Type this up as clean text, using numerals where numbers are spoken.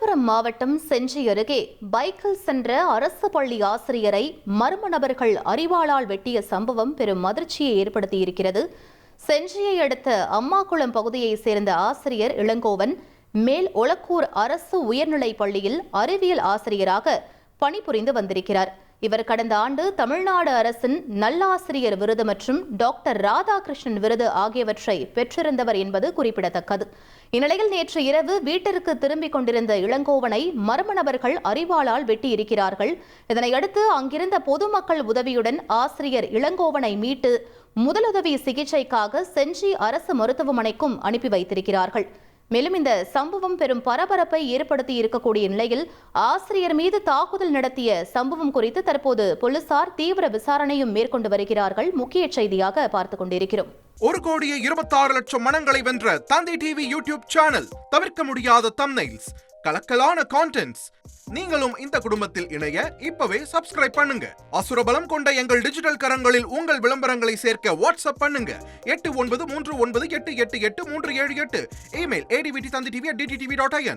விழுப்புரம் மாவட்டம் செஞ்சி அருகே பைக்கில் சென்ற அரசு பள்ளி ஆசிரியரை மர்ம நபர்கள் அரிவாளால் வெட்டிய சம்பவம் பெரும் அதிர்ச்சியை ஏற்படுத்தியிருக்கிறது. செஞ்சியை அடுத்த அம்மாக்குளம் பகுதியைச் சேர்ந்த ஆசிரியர் இளங்கோவன் மேல் ஒலக்கூர் அரசு உயர்நிலைப் பள்ளியில் அறிவியல் ஆசிரியராக பணிபுரிந்து வந்திருக்கிறார். இவர் கடந்த ஆண்டு தமிழ்நாடு அரசின் நல்லாசிரியர் விருது மற்றும் டாக்டர் ராதாகிருஷ்ணன் விருது ஆகியவற்றை பெற்றிருந்தவர் என்பது குறிப்பிடத்தக்கது. இந்நிலையில் நேற்று இரவு வீட்டிற்கு திரும்பிக் கொண்டிருந்த இளங்கோவனை மர்ம நபர்கள் அரிவாளால் வெட்டியிருக்கிறார்கள். இதனையடுத்து அங்கிருந்த பொதுமக்கள் உதவியுடன் ஆசிரியர் இளங்கோவனை மீட்டு முதலுதவி சிகிச்சைக்காக செஞ்சி அரசு மருத்துவமனைக்கும் அனுப்பி வைத்திருக்கிறார்கள். மேலும் இந்த சம்பவம் பெரும் பரபரப்பை ஏற்படுத்தி இருக்கக்கூடிய நிலையில் ஆசிரியர் மீது தாக்குதல் நடத்திய சம்பவம் குறித்து தற்போது போலீசார் தீவிர விசாரணையும் மேற்கொண்டு வருகிறார்கள். முக்கிய செய்தியாக பார்த்துக் கொண்டிருக்கிறோம். 1,26,00,000 மனங்களை வென்ற தந்தி டிவி யூடியூப் சேனல். தவிர்க்க முடியாத தம்ப்நெயில்ஸ், கலக்கலான கான்டென்ட்ஸ். நீங்களும் இந்த குடும்பத்தில் இணைய இப்பவே சப்ஸ்கிரைப் பண்ணுங்க. அசுரபலம் கொண்ட எங்கள் டிஜிட்டல் கரங்களில் உங்கள் விளம்பரங்களை சேர்க்க வாட்ஸ்அப் பண்ணுங்க. 8939888378. Email advttv@dttv.in.